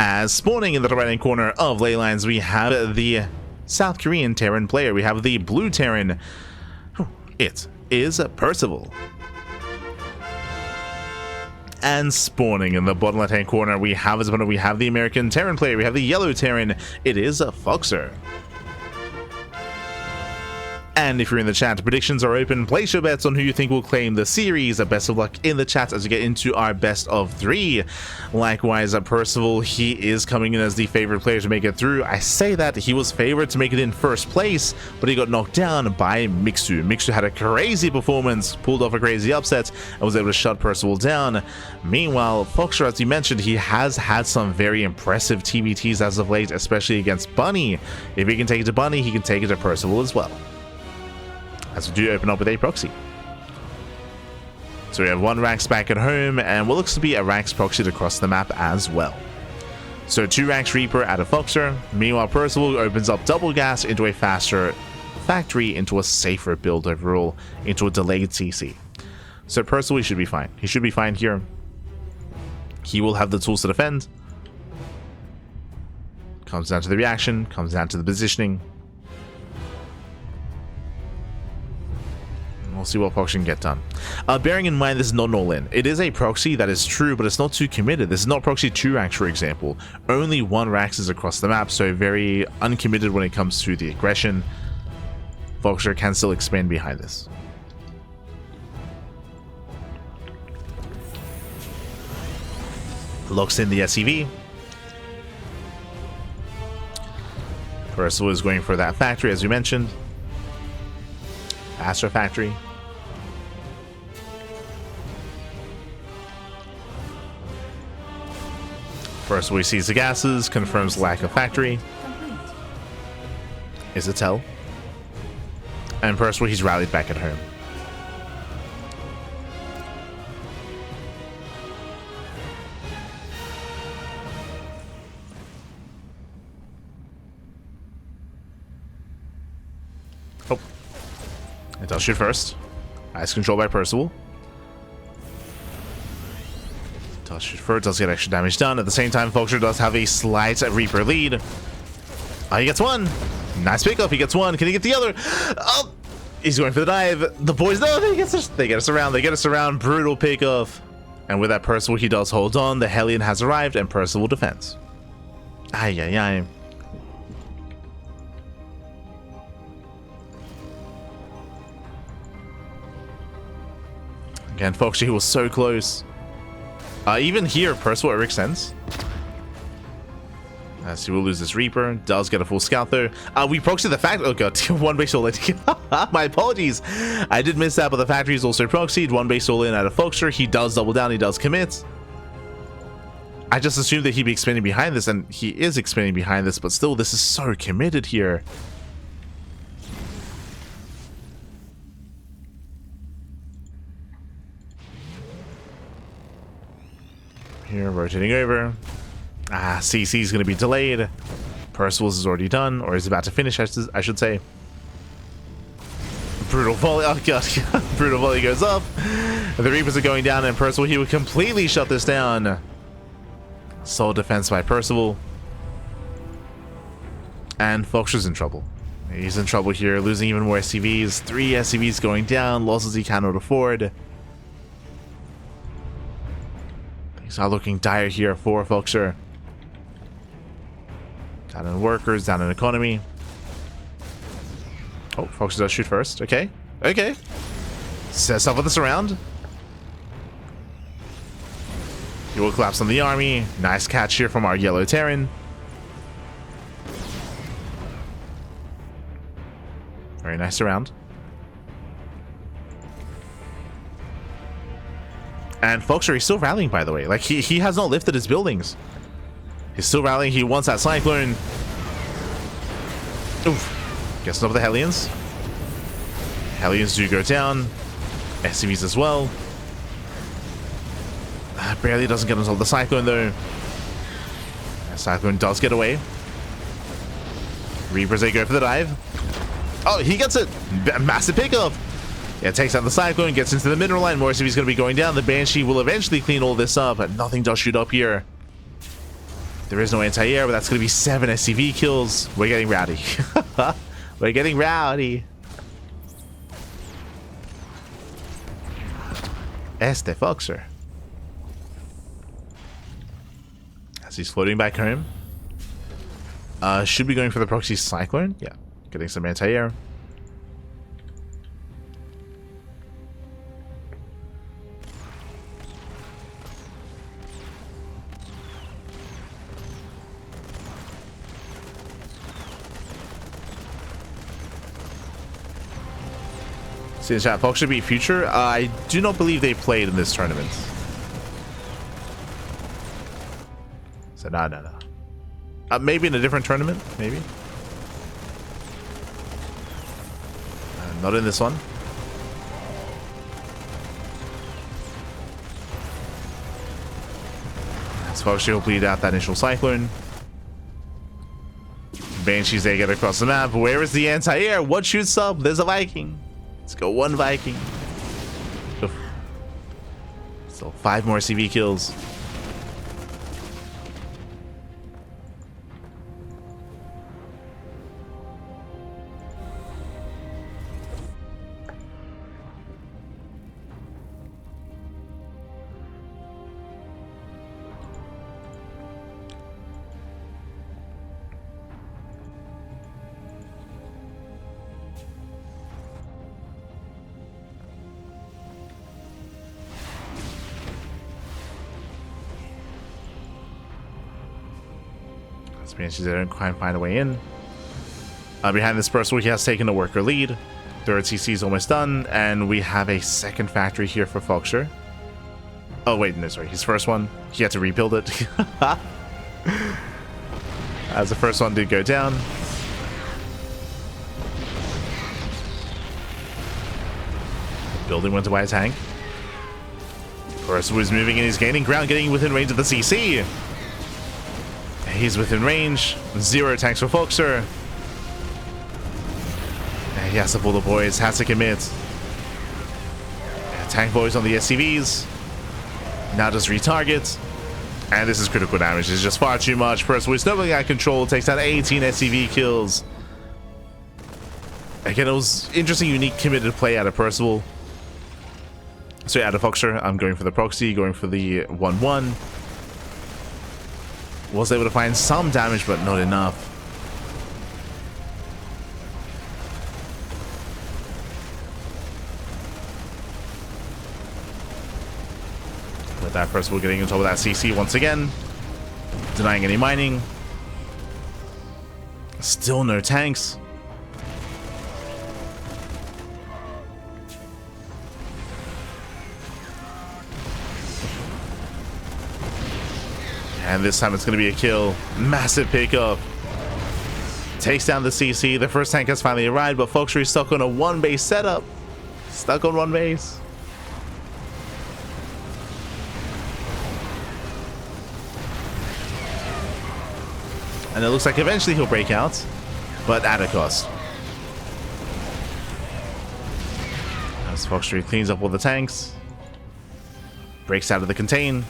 As spawning in the right hand corner of ley lines, we have the South Korean Terran player. We have the blue Terran. It is Percival. And spawning in the bottom left hand corner, we have the American Terran player. We have the yellow Terran. It is FoxeR. And if you're in the chat, predictions are open. Place your bets on who you think will claim the series. Best of luck in the chat as we get into our best of 3. Likewise, Percival, he is coming in as the favorite player to make it through. I say that he was favored to make it in first place, but he got knocked down by Mixu. Mixu had a crazy performance, pulled off a crazy upset, and was able to shut Percival down. Meanwhile, FoxeR, as you mentioned, he has had some very impressive TvTs as of late, especially against Bunny. If he can take it to Bunny, he can take it to Percival as well. As we do open up with a proxy. So we have one Rax back at home, and what looks to be a Rax proxied across the map as well. So 2 Rax Reaper out of FoxeR. Meanwhile, Percival opens up double gas into a faster factory, into a safer build overall, into a delayed CC. So Percival should be fine. He should be fine here. He will have the tools to defend. Comes down to the reaction, comes down to the positioning. We'll see what proxy can get done. Bearing in mind, this is not an all-in. It is a proxy, that is true, but it's not too committed. This is not proxy 2 Rax, for example. Only 1 Rax is across the map, so very uncommitted when it comes to the aggression. FoxeR can still expand behind this. Locks in the SCV. Percival is going for that factory, as you mentioned. Faster factory. First we sees the gases, confirms lack of factory. Is a tell. And Percival, he's rallied back at home. Oh. It does shoot first. Nice control by Percival. Does shoot first, does get extra damage done. At the same time, FoxeR does have a slight Reaper lead. Oh, he gets one. Nice pickup. He gets one. Can he get the other? Oh, he's going for the dive. The boys, no, they get us around. They get us around. Brutal pickup. And with that, Percival, he does hold on. The Hellion has arrived, and Percival defends. Ay, ay, ay. Again, FoxeR, he was so close. Even here, Percival Eric sends. As he will lose this Reaper. Does get a full scout though. We proxy the factory. Oh god, 1 base all in. My apologies. I did miss that, but the factory is also proxied. 1 base all in out of FoxeR. He does double down. He does commit. I just assumed that he'd be expanding behind this, and he is expanding behind this, but still, this is so committed here. Here, rotating over. CC is going to be delayed. Percival's is already done, or is about to finish, I should say. Brutal volley. Oh god, brutal volley goes up. The Reapers are going down, and Percival, he would completely shut this down. Solid defense by Percival. And FoxeR's in trouble. He's in trouble here, losing even more SCVs. 3 SCVs going down, losses he cannot afford. Things are looking dire here for FoxeR. Down in workers, down in economy. Oh, FoxeR does shoot first. Okay. Okay. Sets up with this round. He will collapse on the army. Nice catch here from our yellow Terran. Very nice round. And FoxeR is still rallying, by the way. Like, he has not lifted his buildings. He's still rallying. He wants that Cyclone. Oof. Gets over the Hellions. Hellions do go down. SCVs as well. Barely doesn't get onto the Cyclone, though. Cyclone does get away. Reapers, they go for the dive. Oh, he gets it. Massive pickup. Yeah, takes out the Cyclone, gets into the mineral line. More SCV's going to be going down. The Banshee will eventually clean all this up, but nothing does shoot up here. There is no anti-air, but that's going to be 7 SCV kills. We're getting rowdy. We're getting rowdy. FoxeR. As he's floating back home. Should be going for the proxy cyclone. Yeah, getting some anti-air. See in chat, FoxeR beat Future. I do not believe they played in this tournament. So no. Maybe in a different tournament, maybe. Not in this one. As FoxeR will bleed out that initial cyclone. Banshees, they get across the map. Where is the anti-air? What shoots up? There's a Viking. Let's go, 1 Viking. Oof. So 5 more CV kills. Banshees, they don't quite find a way in. Behind this Percival, he has taken a worker lead. Third CC is almost done, and we have a second factory here for FoxeR. Oh wait, no, sorry, his first one. He had to rebuild it. As the first one did go down. Building went to buy a tank. Percival is moving in, he's gaining ground, getting within range of the CC. He's within range. 0 tanks for FoxeR. He has to pull the boys, has to commit. Tank boys on the SCVs. Now just retarget. And this is critical damage. It's just far too much. Percival is nobody out of control. Takes down 18 SCV kills. Again, it was interesting, unique, committed play out of Percival. So out of FoxeR, I'm going for the proxy, going for the 1-1. Was able to find some damage, but not enough. With that, Percival getting on top of that CC once again. Denying any mining. Still no tanks. And this time it's going to be a kill. Massive pickup. Takes down the CC. The first tank has finally arrived, but FoxeR is stuck on a 1-base setup. Stuck on 1 base. And it looks like eventually he'll break out, but at a cost. As FoxeR cleans up all the tanks. Breaks out of the contain.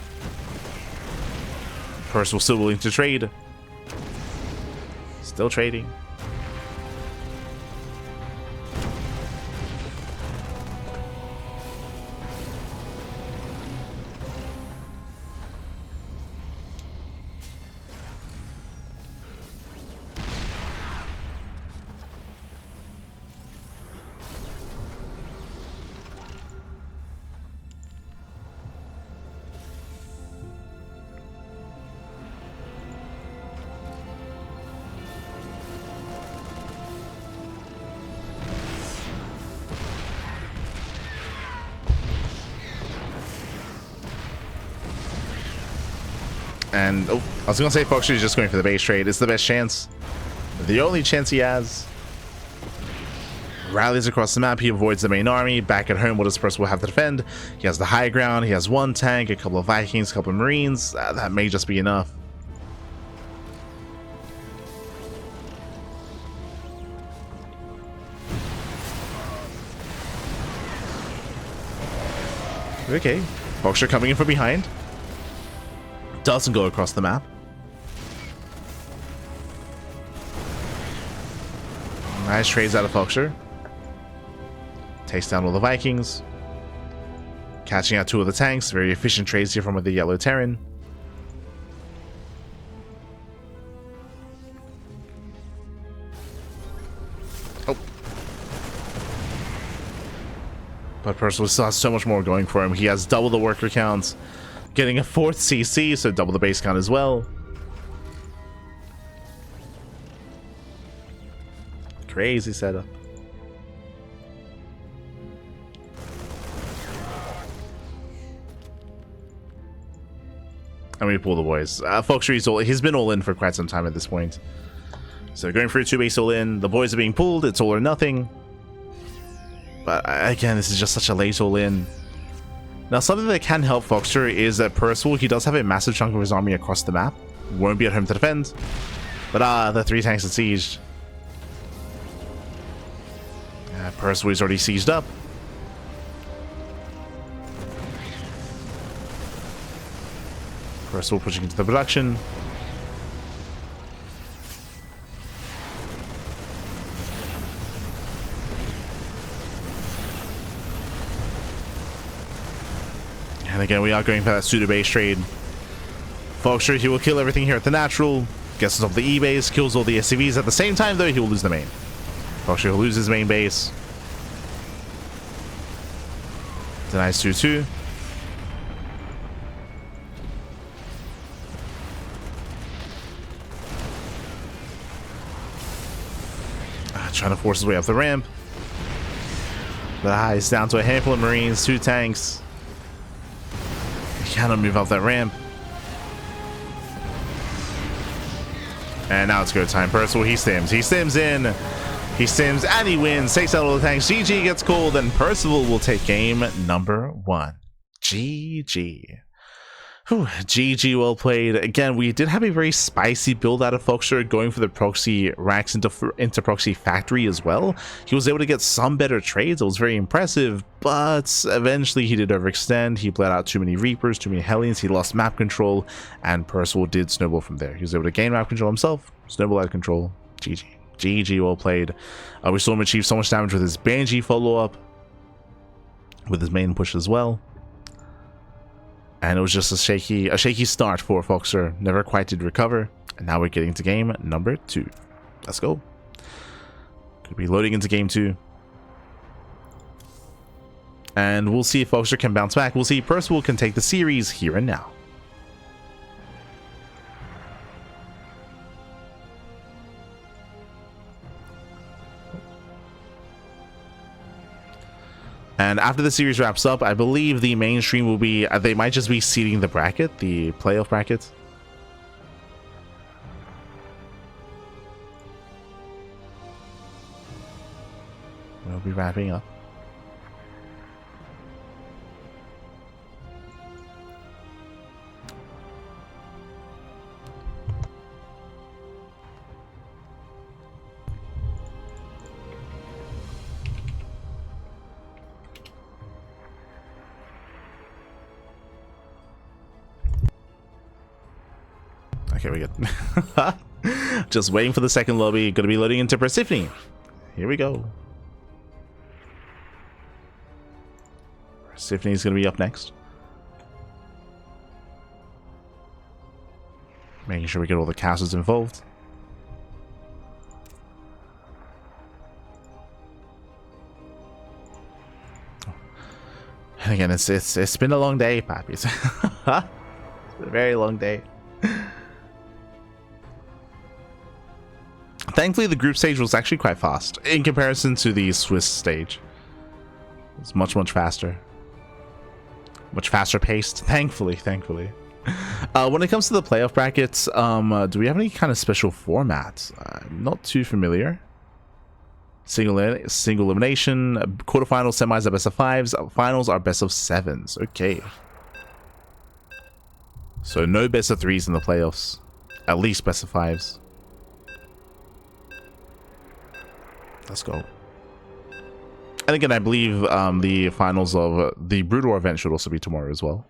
Percival still willing to trade. Still trading. And oh, I was gonna say FoxeR is just going for the base trade. It's the best chance. The only chance he has. Rallies across the map, he avoids the main army. Back at home, what does Percival have to defend? He has the high ground, he has 1 tank, a couple of Vikings, a couple of Marines. That may just be enough. Okay, FoxeR coming in from behind. Doesn't go across the map. Nice trades out of FoxeR. Takes down all the Vikings. Catching out 2 of the tanks. Very efficient trades here from the Yellow Terran. Oh. But Percival still has so much more going for him. He has double the worker counts. Getting a 4th CC, so double the base count as well. Crazy setup. And we pull the boys. FoxeR, he's been all in for quite some time at this point. So going for a 2-base all in. The boys are being pulled. It's all or nothing. But again, this is just such a late all in. Now, something that can help FoxeR is that Percival, he does have a massive chunk of his army across the map. Won't be at home to defend. But the 3 tanks are sieged. Percival is already sieged up. Percival pushing into the production. And again, we are going for that pseudo base trade. FoxeR, he will kill everything here at the natural. Gets off the E base, kills all the SCVs at the same time, though he will lose the main. FoxeR will lose his main base. Denies 2-2. Trying to force his way up the ramp. But he's down to a handful of Marines, 2 tanks. He cannot move up that ramp. And now it's go time. Percival, he stims. He stims in. He stims and he wins. Takes out all the tanks. GG gets called, and Percival will take game number 1. GG. Whew, GG, well played. Again, we did have a very spicy build out of FoxeR, going for the proxy racks into proxy factory as well. He was able to get some better trades. It was very impressive, but eventually he did overextend. He bled out too many Reapers, too many Hellions. He lost map control, and Percival did snowball from there. He was able to gain map control himself, snowball out of control. GG. GG, well played. We saw him achieve so much damage with his Banshee follow-up, with his main push as well. And it was just a shaky start for FoxeR. Never quite did recover. And now we're getting to game number 2. Let's go. Could be loading into game 2. And we'll see if FoxeR can bounce back. We'll see if Percival can take the series here and now. And after the series wraps up, I believe the mainstream will be, they might just be seeding the bracket, the playoff bracket. We'll be wrapping up. Okay, we good. Just waiting for the second lobby. Gonna be loading into Percival. Here we go. Percival is gonna be up next. Making sure we get all the castles involved. And again, it's been a long day, Pappies. It's been a very long day. Thankfully, the group stage was actually quite fast in comparison to the Swiss stage. It's much faster. Much faster paced, thankfully. When it comes to the playoff brackets, do we have any kind of special formats? I'm not too familiar. Single elimination, quarterfinals, semis are best of 5s, finals are best of 7s. Okay. So no best of 3s in the playoffs. At least best of 5s. Let's go. And again, I believe the finals of the Brood War event should also be tomorrow as well.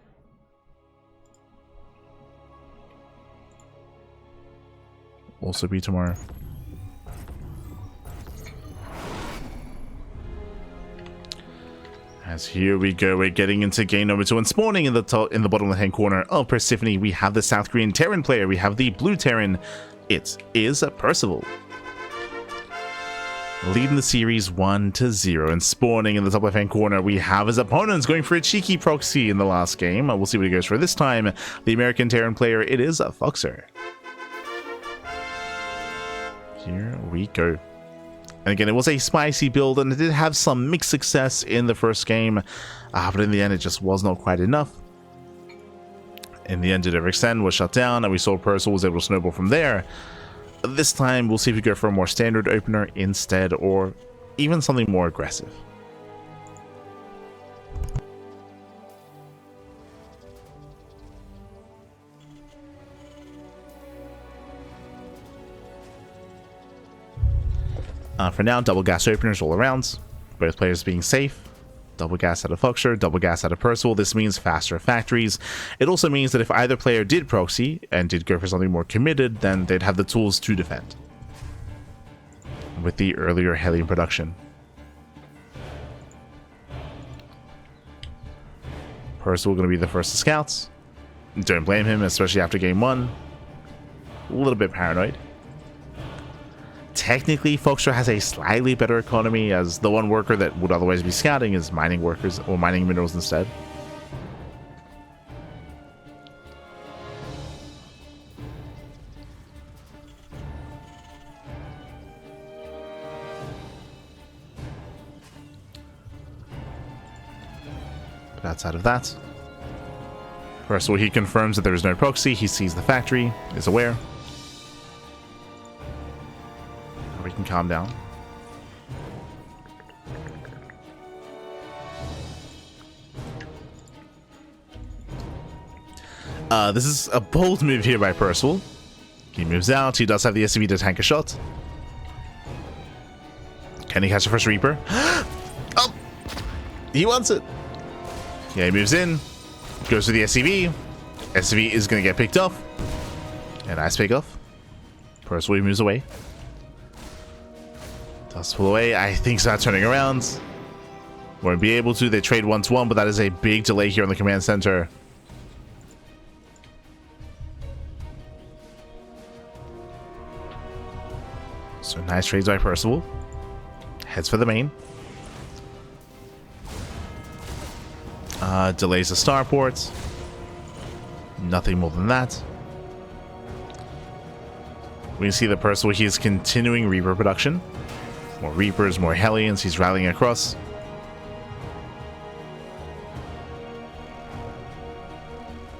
Also be tomorrow. As here we go, we're getting into game number 2 and spawning in the bottom left-hand corner of Persephone. We have the South Korean Terran player. We have the blue Terran. It is Percival. Leading the series 1-0 and spawning in the top left-hand corner. We have his opponents going for a cheeky proxy in the last game. We'll see what he goes for this time. The American Terran player, it is FoxeR. Here we go. And again, it was a spicy build, and it did have some mixed success in the first game, but in the end, it just was not quite enough. In the end, it overextend, was shut down, and we saw Percival was able to snowball from there. This time, we'll see if we go for a more standard opener instead, or even something more aggressive. For now, double gas openers all around, both players being safe. Double gas out of FoxeR, double gas out of Percival. This means faster factories. It also means that if either player did proxy and did go for something more committed, then they'd have the tools to defend with the earlier helium production. Percival going to be the first to scouts. Don't blame him, especially after game 1. A little bit paranoid. Technically, FoxeR has a slightly better economy, as the one worker that would otherwise be scouting is mining workers or mining minerals instead. But outside of that, first of all, he confirms that there is no proxy. He sees the factory, is aware. We can calm down. This is a bold move here by Percival. He moves out. He does have the SCV to tank a shot. Can he catch the first Reaper? Oh! He wants it. Yeah, he moves in. Goes to the SCV. SCV is going to get picked off. A nice pick off. Percival moves away. Does pull away. I think start turning around. Won't be able to. They trade 1-1, but that is a big delay here on the command center. So nice trades by Percival. Heads for the main. Delays the starport. Nothing more than that. We can see that Percival, he is continuing Reaper production. More Reapers, more Hellions, he's rallying across.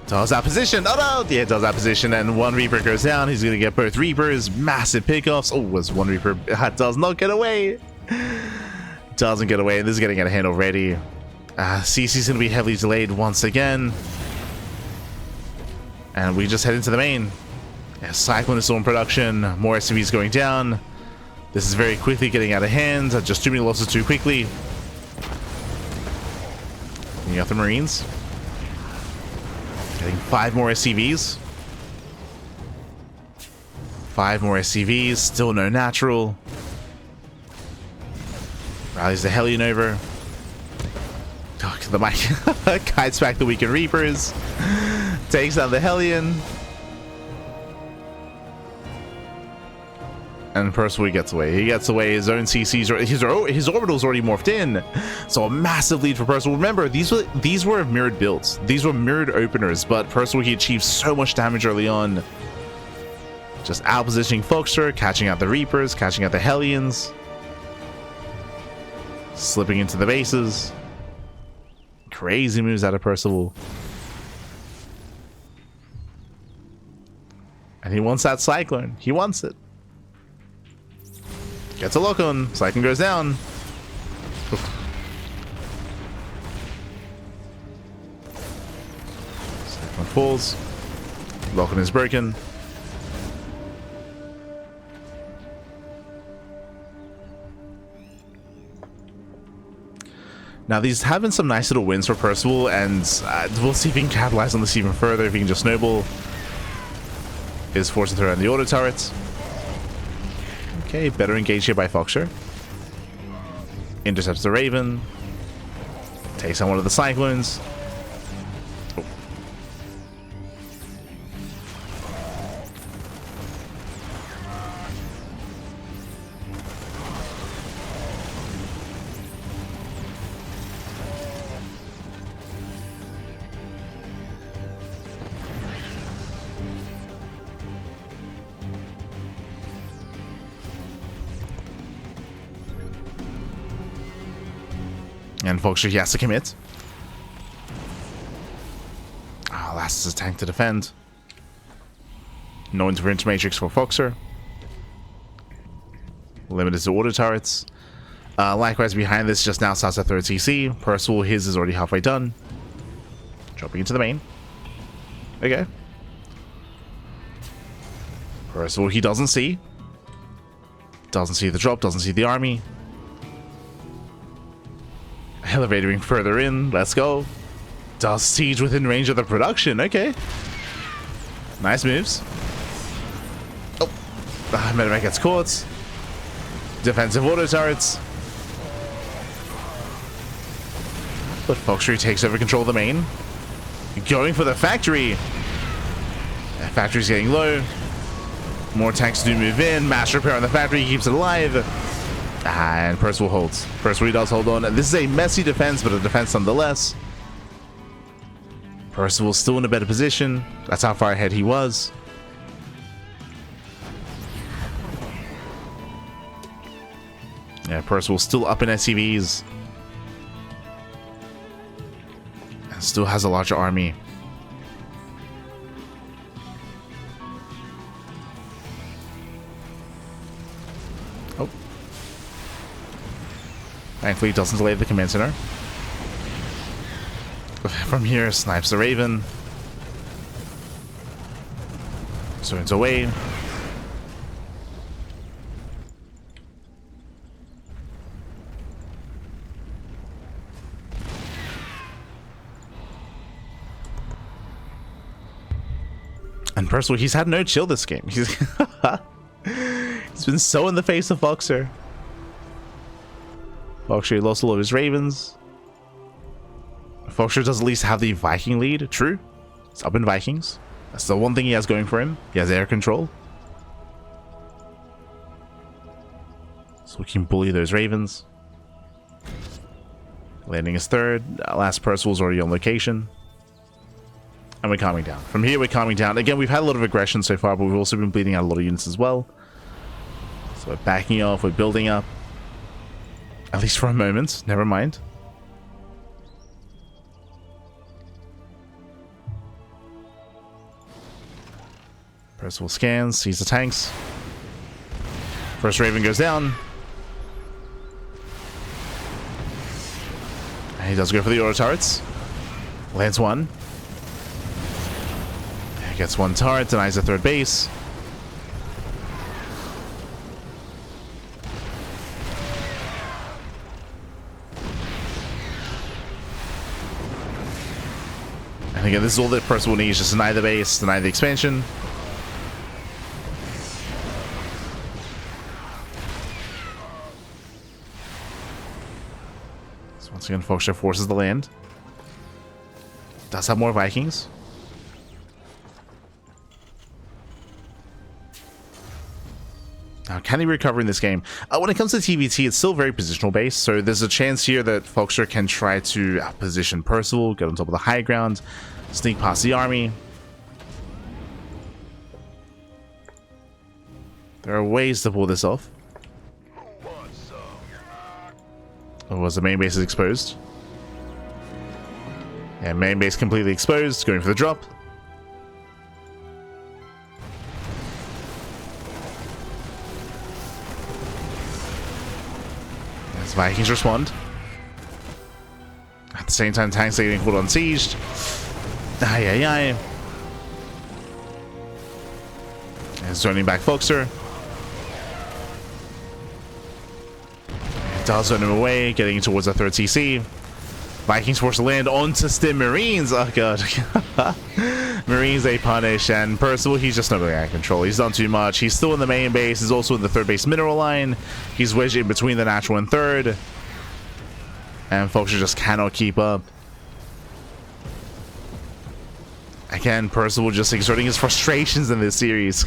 Does that position? Oh no! Yeah, does that position, and one Reaper goes down. He's going to get both Reapers. Massive pickoffs. Oh, was one Reaper. Does not get away. Doesn't get away, and this is getting out of hand already. CC's going to be heavily delayed once again. And we just head into the main. Yeah, Cyclone is still in production. More SCVs going down. This is very quickly getting out of hand. Just too many losses too quickly. You got the Marines. Getting 5 more SCVs. 5 more SCVs. Still no natural. Rallies the Hellion over. Oh, the mic. Kites back the weakened Reapers. Takes out the Hellion. And Percival gets away. He gets away. His own CC's, his orbital's already morphed in. So a massive lead for Percival. Remember, these were mirrored builds. These were mirrored openers, but Percival, he achieved so much damage early on. Just out-positioning FoxeR, catching out the Reapers, catching out the Hellions. Slipping into the bases. Crazy moves out of Percival. And he wants that Cyclone. He wants it. Gets a lock on. Cyclone goes down. Cyclone falls. Lock on is broken. Now, these have been some nice little wins for Percival, and we'll see if he can capitalize on this even further, if he can just snowball. Is forced to throw in the auto turrets. Okay, better engaged here by FoxeR. Intercepts the Raven. Takes on one of the Cyclones. Oh. And FoxeR, he has to commit. Last is a tank to defend. No interference matrix for FoxeR. Limited to auto turrets. Likewise, behind this, just now starts a third CC. Percival, his is already halfway done. Dropping into the main. Okay. Percival, he doesn't see. Doesn't see the drop, doesn't see the army. Elevatoring further in. Let's go. Does siege within range of the production. Okay. Nice moves. Oh. Medevac gets caught. Defensive auto turrets. But FoxeR takes over control of the main. Going for the factory. That factory's getting low. More tanks do move in. Mass repair on the factory keeps it alive. And Percival holds. Percival does hold on. This is a messy defense, but a defense nonetheless. Percival's still in a better position. That's how far ahead he was. Yeah, Percival's still up in SCVs. And still has a larger army. Oh. Thankfully, it doesn't delay the command center. From here, snipes the Raven. Zones away. And Percival, he's had no chill this game. He's been so in the face of FoxeR. FoxeR lost all of his Ravens. FoxeR does at least have the Viking lead. True. It's up in Vikings. That's the one thing he has going for him. He has air control. So we can bully those Ravens. Landing is third. Last Percival's already on location. And we're calming down. From here, we're calming down. Again, we've had a lot of aggression so far, but we've also been bleeding out a lot of units as well. So we're backing off. We're building up. At least for a moment. Never mind. Percival scans, sees the tanks. First Raven goes down. And he does go for the auto turrets. Lands one. He gets one turret, denies the third base. And again, this is all that Percival needs, just deny the base, deny the expansion. Once again, FoxeR forces the land. Does have more Vikings. Now, can he recover in this game? When it comes to TvT, it's still very positional based, so there's a chance here that FoxeR can try to position Percival, get on top of the high ground, sneak past the army. There are ways to pull this off. Was the main base is exposed? Yeah, main base completely exposed, going for the drop. As Vikings respond. At the same time, tanks are getting caught on siege. Aye, aye, aye. And zoning back FoxeR. Does zone him away, getting towards the third CC. Vikings force to land onto Stim Marines. Oh god. Marines, they punish, and Percival, he's just not really out of control. He's done too much. He's still in the main base. He's also in the third base mineral line. He's wedged in between the natural and third. And FoxeR just cannot keep up. Again, Percival just exerting his frustrations in this series.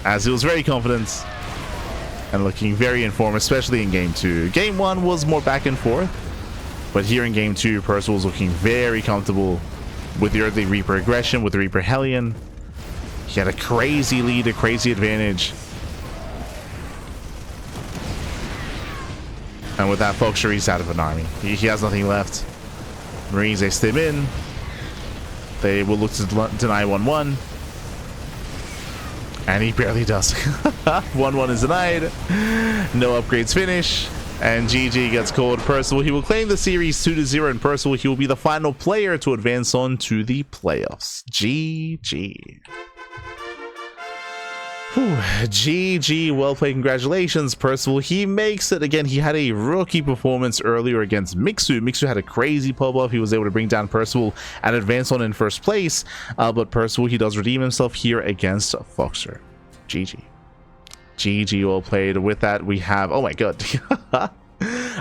As he was very confident and looking very informed, especially in Game 2. Game 1 was more back and forth, but here in Game 2, Percival was looking very comfortable with the early Reaper aggression, with the Reaper Hellion. He had a crazy lead, a crazy advantage. And with that, FoxeR, he's out of an army. He has nothing left. Marines, they stim in. They will look to deny 1-1. And he barely does. 1-1 is denied. No upgrades finish. And GG gets called. Percival, he will claim the series 2-0. And Percival, he will be the final player to advance on to the playoffs. GG. Whew, GG, well played, congratulations, Percival. He makes it again. He had a rookie performance earlier against Mixu. Mixu had a crazy pop-up. He was able to bring down Percival and advance on in first place. But Percival, he does redeem himself here against FoxeR. GG. GG, well played. With that, we have... Oh my god.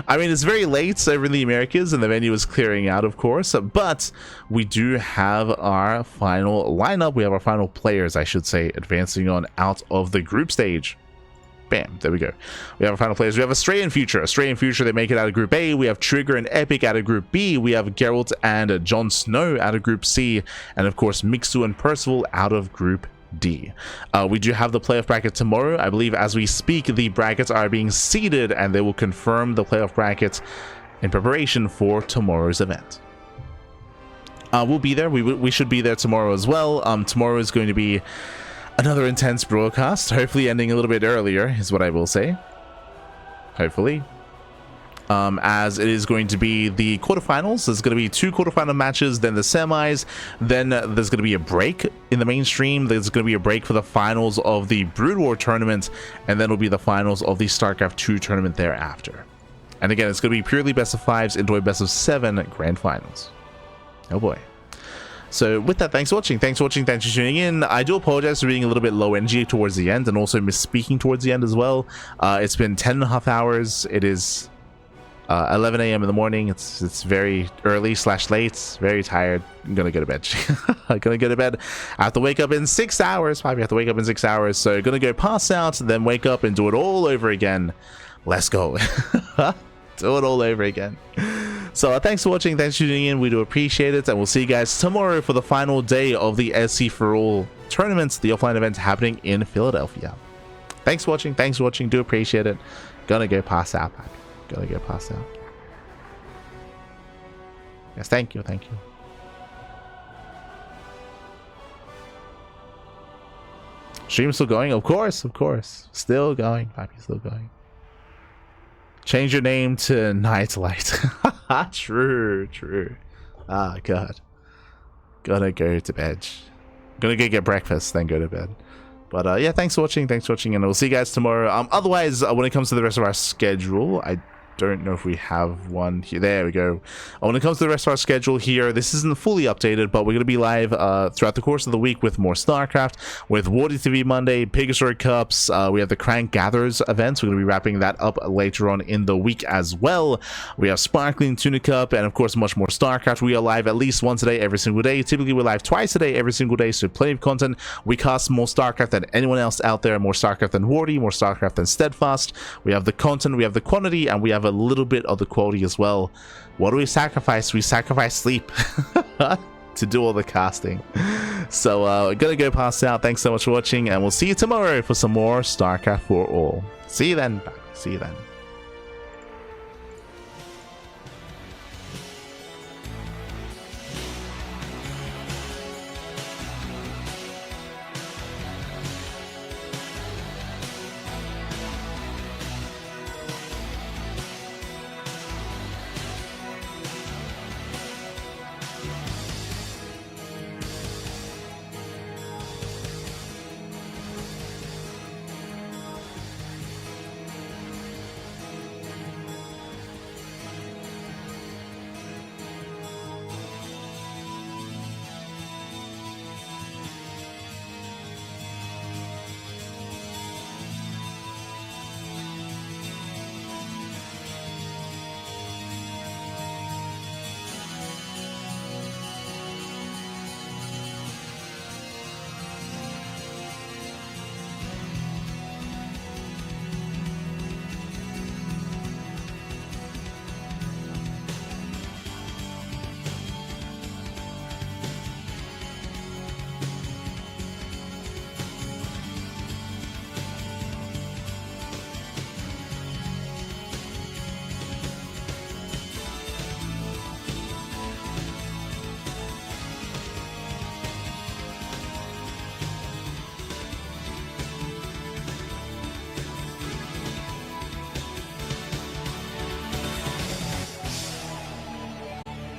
I mean, it's very late over in the Americas and the venue is clearing out, of course, but we do have our final lineup. We have our final players, I should say, advancing on out of the group stage. Bam, there we go. We have our final players. We have Australian Future. Australian Future, they make it out of Group A. We have Trigger and Epic out of Group B. We have Geralt and Jon Snow out of Group C. And of course, Mixu and Percival out of Group D. We do have the playoff bracket tomorrow. I believe as we speak, the brackets are being seeded and they will confirm the playoff brackets in preparation for tomorrow's event. We'll be there. We should be there tomorrow as well. Tomorrow is going to be another intense broadcast, hopefully ending a little bit earlier is what I will say. Hopefully. As it is going to be the quarterfinals. There's going to be 2 quarterfinal matches, then the semis, then there's going to be a break in the mainstream. There's going to be a break for the finals of the Brood War tournament, and then it'll be the finals of the StarCraft II tournament thereafter. And again, it's going to be purely best of 5s into a best of 7 grand finals. Oh boy. So with that, thanks for watching. Thanks for tuning in. I do apologize for being a little bit low energy towards the end and also misspeaking towards the end as well. It's been 10.5 hours. It is 11 a.m. in the morning. It's very early / late. Very tired. I'm gonna go to bed. I'm gonna go to bed. I have to wake up in 6 hours. Probably have to wake up in 6 hours. So gonna go pass out, then wake up and do it all over again. Let's go. Do it all over again. So thanks for watching. Thanks for tuning in. We do appreciate it, and we'll see you guys tomorrow for the final day of the SC4ALL tournament, the offline event happening in Philadelphia. Thanks for watching. Thanks for watching. Do appreciate it. Gonna go pass out. Gotta get past that. Yes, thank you, thank you. Stream still going? Of course, of course. Still going, Pappy, still going. Change your name to Nightlight. True, true. Ah, God. Gonna go to bed. Gonna go get breakfast, then go to bed. But yeah, thanks for watching, and we'll see you guys tomorrow. Otherwise, when it comes to the rest of our schedule, I don't know if we have one here. There we go. When it comes to the rest of our schedule here, this isn't fully updated, but we're going to be live throughout the course of the week with more StarCraft, with Wardy TV Monday, Pegasus Cups. We have the Crank Gatherers events. We're going to be wrapping that up later on in the week as well. We have Sparkling Tuna Cup, and of course, much more StarCraft. We are live at least once a day, every single day. Typically, we're live twice a day, every single day, so plenty of content. We cast more StarCraft than anyone else out there, more StarCraft than Wardy, more StarCraft than Steadfast. We have the content, we have the quantity, and we have a little bit of the quality as well. What do we sacrifice? We sacrifice sleep to do all the casting. So gonna go pass out. Thanks so much for watching, and we'll see you tomorrow for some more StarCraft for All. See you then. See you then.